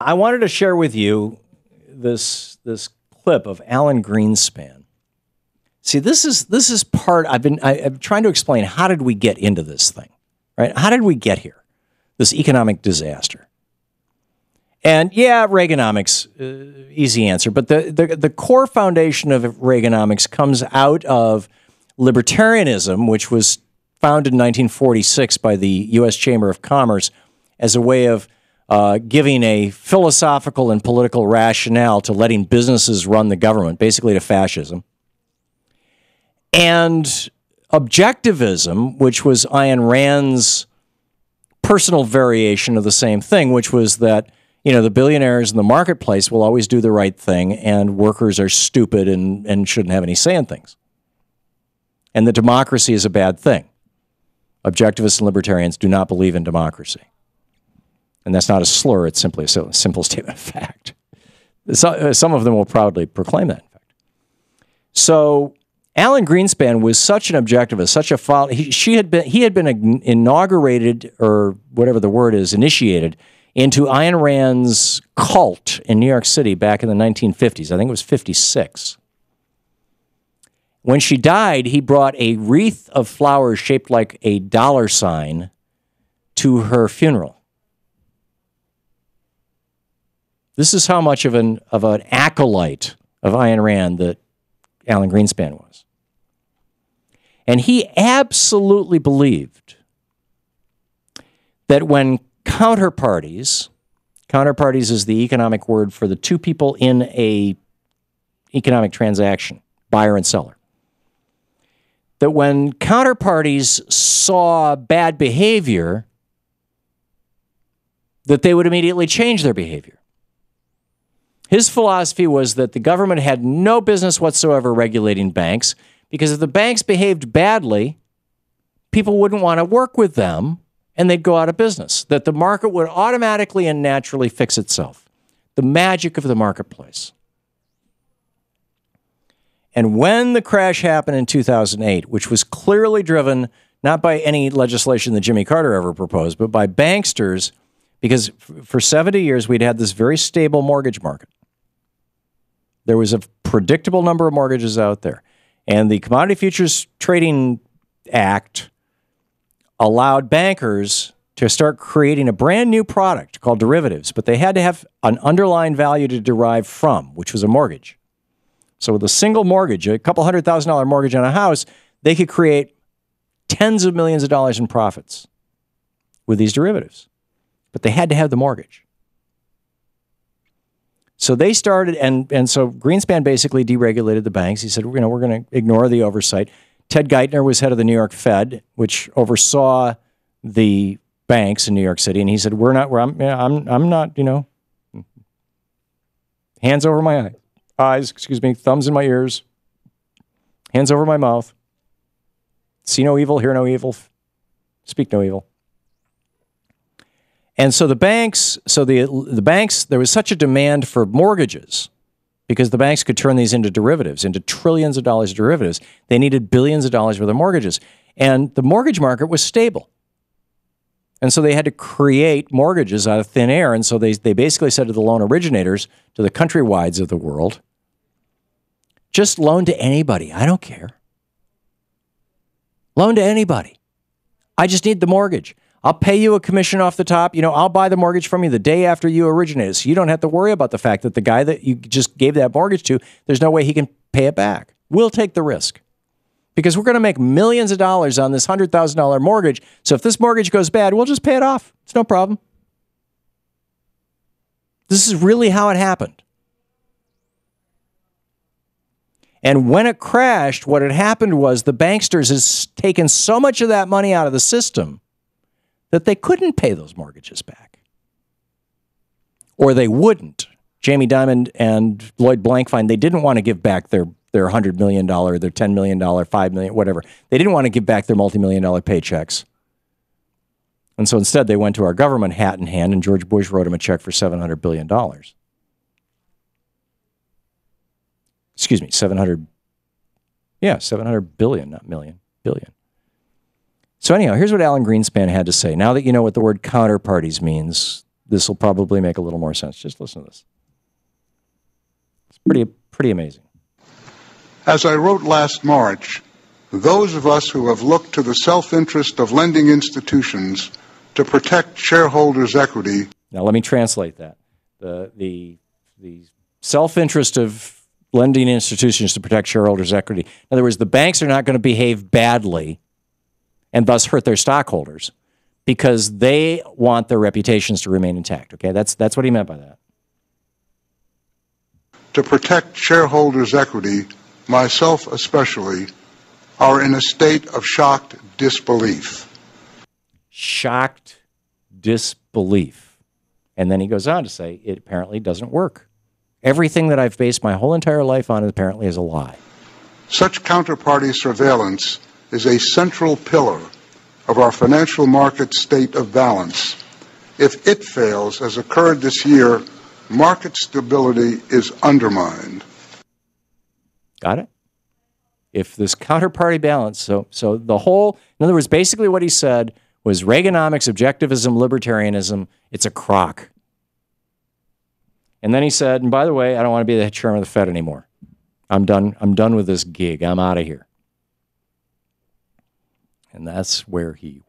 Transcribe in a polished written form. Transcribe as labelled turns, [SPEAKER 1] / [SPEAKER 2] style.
[SPEAKER 1] I wanted to share with you this clip of Alan Greenspan. See, this is part. I'm trying to explain, how did we get into this thing, right? How did we get here? This economic disaster. And yeah, Reaganomics, easy answer. But the core foundation of Reaganomics comes out of libertarianism, which was founded in 1946 by the U.S. Chamber of Commerce as a way of giving a philosophical and political rationale to letting businesses run the government, basically to fascism. And objectivism, which was Ayn Rand's personal variation of the same thing, which was that, you know, the billionaires in the marketplace will always do the right thing and workers are stupid and shouldn't have any say in things. And that democracy is a bad thing. Objectivists and libertarians do not believe in democracy. And that's not a slur, it's simply a simple statement of fact. Some of them will proudly proclaim that, in fact. So Alan Greenspan was such an objectivist, such a follower. He had been inaugurated, or whatever the word is, initiated into Ayn Rand's cult in New York City back in the 1950s. I think it was 56. When she died, he brought a wreath of flowers shaped like a dollar sign to her funeral. This is how much of an acolyte of Ayn Rand that Alan Greenspan was. And he absolutely believed that when counterparties is the economic word for the two people in a economic transaction, buyer and seller, that when counterparties saw bad behavior, that they would immediately change their behavior. His philosophy was that the government had no business whatsoever regulating banks, because if the banks behaved badly, people wouldn't want to work with them and they'd go out of business. That the market would automatically and naturally fix itself. The magic of the marketplace. And when the crash happened in 2008, which was clearly driven not by any legislation that Jimmy Carter ever proposed, but by banksters, because for 70 years we'd had this very stable mortgage market. There was a predictable number of mortgages out there. And the Commodity Futures Trading Act allowed bankers to start creating a brand new product called derivatives, but they had to have an underlying value to derive from, which was a mortgage. So with a single mortgage, a couple $100,000 mortgage on a house, they could create tens of millions of dollars in profits with these derivatives. But they had to have the mortgage. So they started, and so Greenspan basically deregulated the banks. He said, we're going to ignore the oversight. Ted Geithner was head of the New York Fed, which oversaw the banks in New York City, and he said, I'm not, hands over my eyes, thumbs in my ears, hands over my mouth, see no evil, hear no evil, speak no evil. And so the banks, there was such a demand for mortgages because the banks could turn these into derivatives, into trillions of dollars of derivatives. They needed billions of dollars worth of mortgages. And the mortgage market was stable. And so they had to create mortgages out of thin air. And so they basically said to the loan originators, to the countrywides of the world, just loan to anybody. I don't care. Loan to anybody. I just need the mortgage. I'll pay you a commission off the top. I'll buy the mortgage from you the day after you originate it. So you don't have to worry about the fact that the guy that you just gave that mortgage to, there's no way he can pay it back. We'll take the risk because we're going to make millions of dollars on this $100,000 mortgage. So if this mortgage goes bad, we'll just pay it off. It's no problem. This is really how it happened. And when it crashed, what had happened was the banksters has taken so much of that money out of the system that they couldn't pay those mortgages back. Or they wouldn't. Jamie Dimon and Lloyd Blankfein, they didn't want to give back their $100 million, their $10 million, $5 million, whatever. They didn't want to give back their multi-million-dollar paychecks. And so instead they went to our government hat in hand, and George Bush wrote him a check for $700 billion. Excuse me, 700 billion, not million, billion. So anyhow, here's what Alan Greenspan had to say. Now that you know what the word counterparties means, this will probably make a little more sense. Just listen to this. It's pretty amazing.
[SPEAKER 2] As I wrote last March, those of us who have looked to the self-interest of lending institutions to protect shareholders' equity.
[SPEAKER 1] Now let me translate that. The self-interest of lending institutions to protect shareholders' equity. In other words, the banks are not going to behave badly and thus hurt their stockholders because they want their reputations to remain intact. Okay, that's what he meant by that.
[SPEAKER 2] To protect shareholders' equity, myself especially, are in a state of shocked disbelief.
[SPEAKER 1] Shocked disbelief. And then he goes on to say, it apparently doesn't work. Everything that I've based my whole entire life on apparently is a lie.
[SPEAKER 2] Such counterparty surveillance is a central pillar of our financial market state of balance. If it fails, as occurred this year, market stability is undermined.
[SPEAKER 1] Got it? If this counterparty balance, so the whole, in other words, basically what he said was Reaganomics, objectivism, libertarianism, it's a crock. And then he said, and by the way, I don't want to be the chairman of the Fed anymore. I'm done with this gig. I'm out of here. And that's where he